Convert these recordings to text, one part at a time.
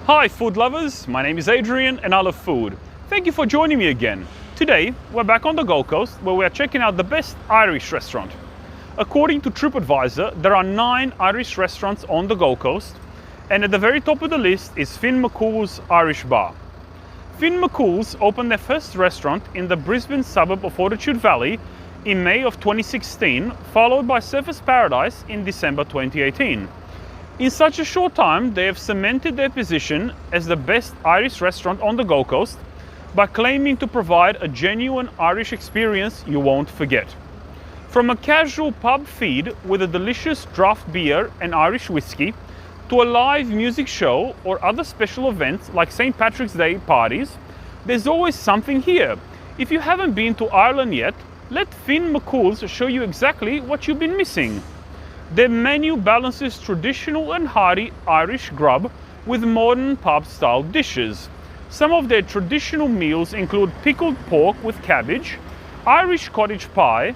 Hi food lovers, my name is Adrian and I love food. Thank you for joining me again. Today we're back on the Gold Coast where we're checking out the best Irish restaurant. According to TripAdvisor, there are 9 Irish restaurants on the Gold Coast, and at the very top of the list is Finn McCool's Irish Bar. Finn McCool's opened their first restaurant in the Brisbane suburb of Fortitude Valley in May of 2016, followed by Surfers Paradise in December 2018. In such a short time, they have cemented their position as the best Irish restaurant on the Gold Coast by claiming to provide a genuine Irish experience you won't forget. From a casual pub feed with a delicious draft beer and Irish whiskey, to a live music show or other special events like St. Patrick's Day parties, there's always something here. If you haven't been to Ireland yet, let Finn McCool's show you exactly what you've been missing. Their menu balances traditional and hearty Irish grub with modern pub-style dishes. Some of their traditional meals include pickled pork with cabbage, Irish cottage pie,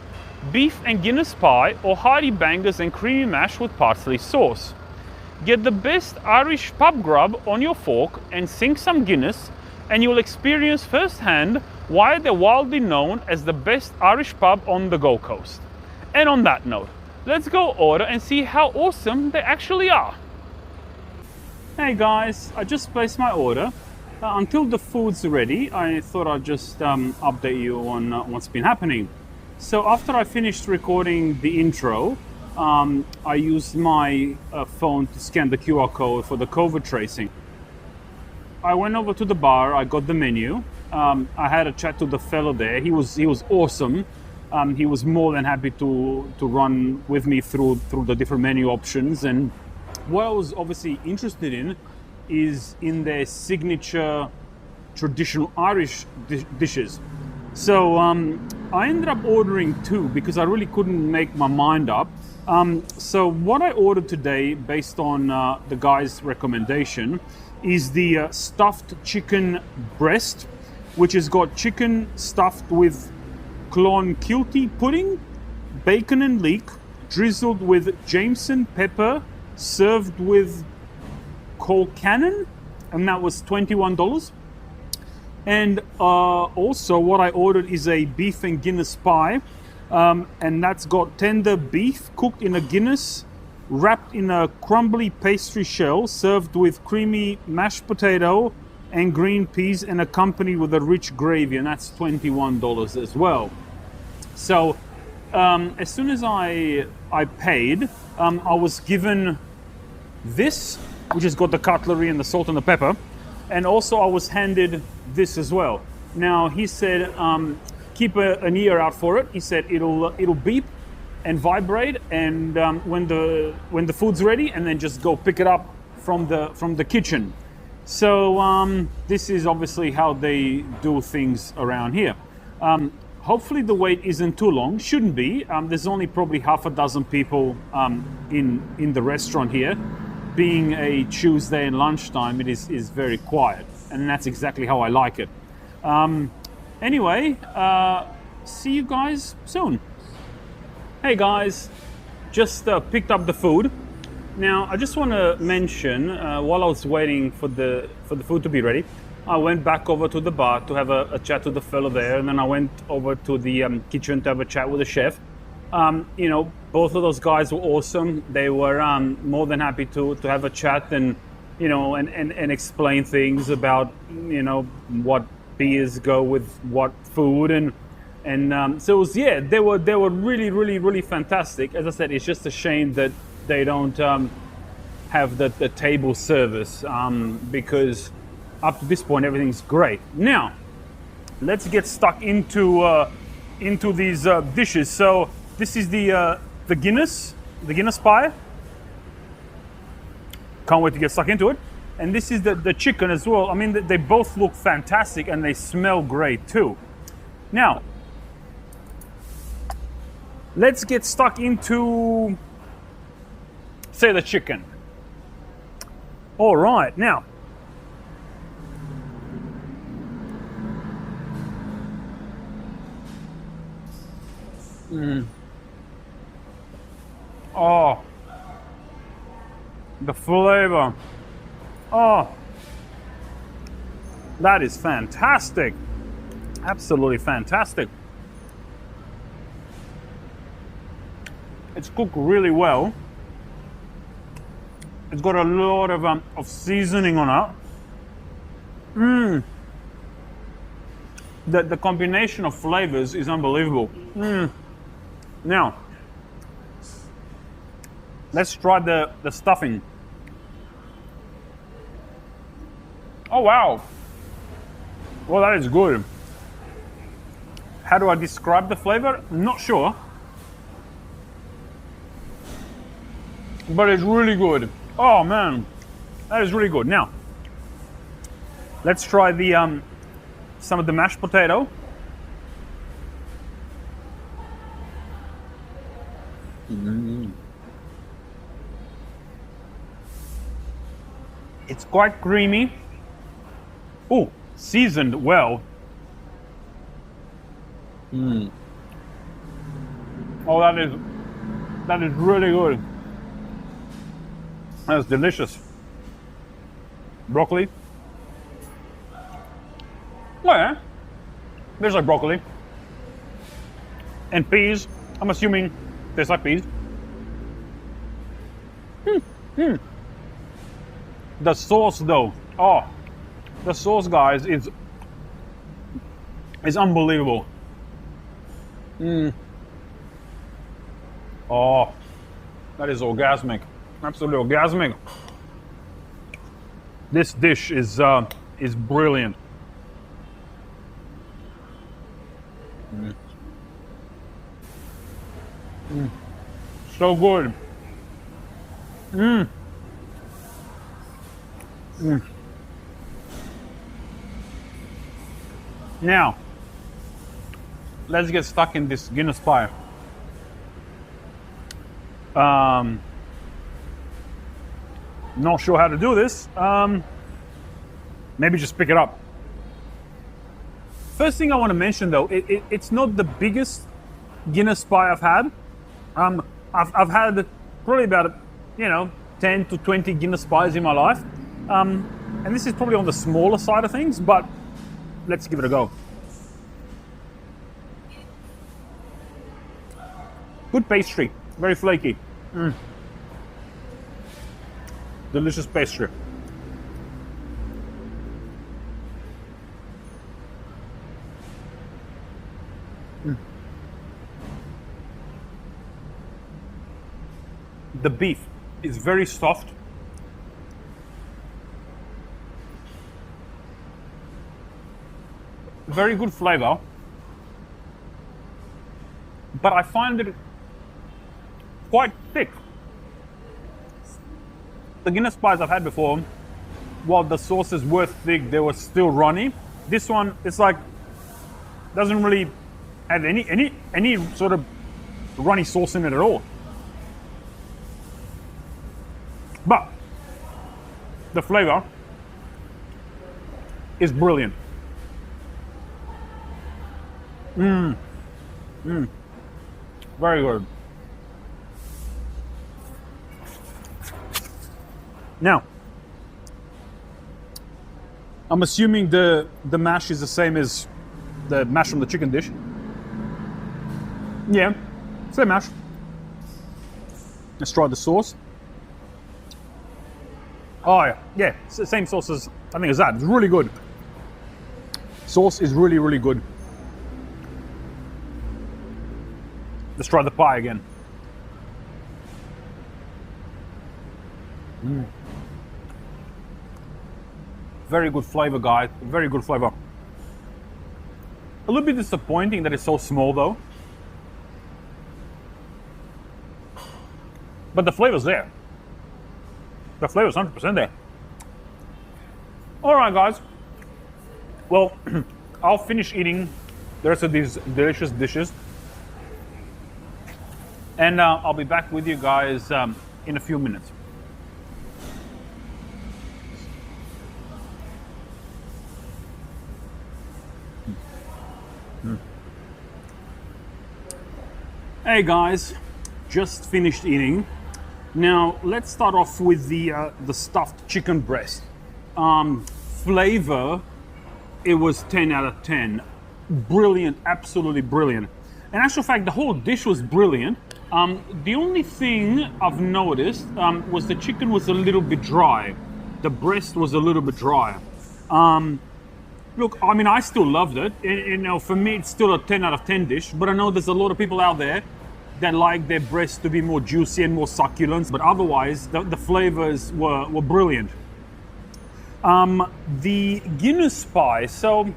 beef and Guinness pie, or hearty bangers and creamy mash with parsley sauce. Get the best Irish pub grub on your fork and sink some Guinness, and you'll experience firsthand why they're widely known as the best Irish pub on the Gold Coast. And on that note, let's go order and see how awesome they actually are. Hey guys, I just placed my order. Until the food's ready, I thought I'd just update you on what's been happening. So after I finished recording the intro, I used my phone to scan the QR code for the COVID tracing. I went over to the bar, I got the menu. I had a chat to the fellow there. He was awesome. He was more than happy to run with me through the different menu options. And what I was obviously interested in is in their signature traditional Irish dishes. So I ended up ordering 2 because I really couldn't make my mind up. So what I ordered today, based on the guy's recommendation, is the stuffed chicken breast, which has got chicken stuffed with clonculty pudding, bacon and leek, drizzled with Jameson pepper, served with colcannon, and that was $21. And also what I ordered is a beef and Guinness pie, and that's got tender beef cooked in a Guinness, wrapped in a crumbly pastry shell, served with creamy mashed potato and green peas, and accompanied with a rich gravy, and that's $21 as well. So as soon as I paid, I was given this, which has got the cutlery and the salt and the pepper, and also I was handed this as well. Now he said keep an ear out for it. He said it'll beep and vibrate, and when the food's ready, and then just go pick it up from the kitchen. So this is obviously how they do things around here. Hopefully the wait isn't too long. Shouldn't be. There's only probably half a dozen people in the restaurant here. Being a Tuesday and lunchtime, it is very quiet, and that's exactly how I like it. Anyway, see you guys soon. Hey guys, just picked up the food. Now I just want to mention, while I was waiting for the food to be ready, I went back over to the bar to have a chat with the fellow there, and then I went over to the kitchen to have a chat with the chef. You know, both of those guys were awesome. They were more than happy to have a chat and, you know, and explain things about, you know, what beers go with what food, and so it was, yeah, they were really fantastic. As I said, it's just a shame that they don't have the table service, because up to this point everything's great. Now let's get stuck into these dishes. So this is the Guinness pie. Can't wait to get stuck into it. And this is the chicken as well. I mean, they both look fantastic and they smell great too. Now let's get stuck into, say, the chicken. All right, now oh, the flavor. Oh, That is fantastic. Absolutely fantastic. It's cooked really well. It's got a lot of seasoning on it. The combination of flavors is unbelievable. Now, let's try the stuffing. Oh wow. Well, that is good. How do I describe the flavor? Not sure. But it's really good. Oh man, that is really good. Now, let's try the some of the mashed potato. It's quite creamy. Oh, seasoned well. Oh, that is really good. That's delicious. Broccoli. Oh yeah, there's like broccoli. And peas. I'm assuming there's like peas. The sauce though, oh, the sauce, guys, is unbelievable. Oh, that is orgasmic. Absolutely orgasmic. This dish is brilliant. So good. Now, let's get stuck in this Guinness pie. Not sure how to do this. Maybe just pick it up. First thing I want to mention though, it's not the biggest Guinness pie I've had. I've had probably about 10 to 20 Guinness pies in my life, and this is probably on the smaller side of things, but let's give it a go. Good pastry, very flaky. Delicious pastry. The beef is very soft. Very good flavor. But I find it quite thick. The Guinness pies I've had before, while the sauces were thick, they were still runny. This one, it's like, doesn't really have any sort of runny sauce in it at all. But the flavor is brilliant. Very good. Now, I'm assuming the mash is the same as the mash from the chicken dish. Yeah, same mash. Let's try the sauce. Oh yeah, same sauce as I think as that. It's really good. Sauce is really, really good. Let's try the pie again. Very good flavor, guys. Very good flavor. A little bit disappointing that it's so small though. But the flavor's there. The flavor's 100% there. All right, guys. Well, I'll finish eating the rest of these delicious dishes. And I'll be back with you guys in a few minutes. Hey guys, just finished eating. Now let's start off with the stuffed chicken breast. Flavor it was 10 out of 10. Brilliant, absolutely brilliant. In actual fact, the whole dish was brilliant. The only thing I've noticed was the chicken was a little bit dry. The breast was a little bit dry. Look, I mean, I still loved it. You know, for me, it's still a 10 out of 10 dish, but I know there's a lot of people out there that like their breasts to be more juicy and more succulent, but otherwise, the flavors were brilliant. The Guinness pie, so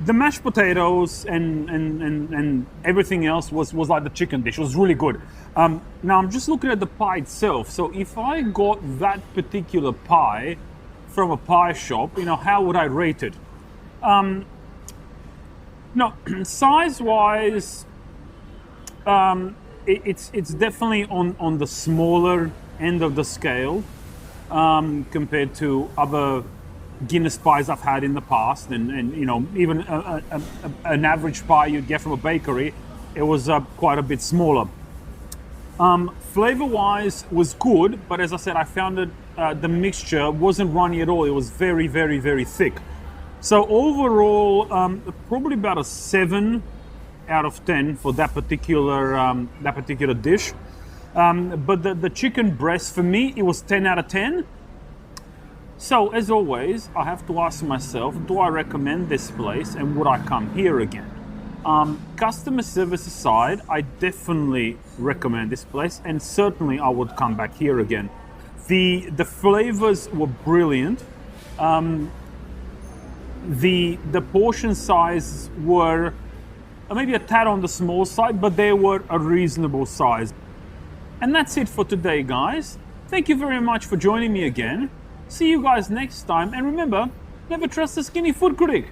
the mashed potatoes and everything else was like the chicken dish. It was really good. Now I'm just looking at the pie itself. So if I got that particular pie from a pie shop, you know, how would I rate it? No, size-wise, it's definitely on the smaller end of the scale compared to other Guinness pies I've had in the past, and you know, even an average pie you'd get from a bakery, it was quite a bit smaller. Flavor-wise was good, but as I said, I found it the mixture wasn't runny at all. It was very, very, very thick. So overall, probably about a 7 out of 10 for that particular dish. But the chicken breast, for me, it was 10 out of 10. So as always, I have to ask myself, do I recommend this place and would I come here again? Customer service aside, I definitely recommend this place and certainly I would come back here again. The flavors were brilliant. The portion sizes were maybe a tad on the small side, but they were a reasonable size. And that's it for today, guys. Thank you very much for joining me again. See you guys next time, and remember, never trust a skinny food critic.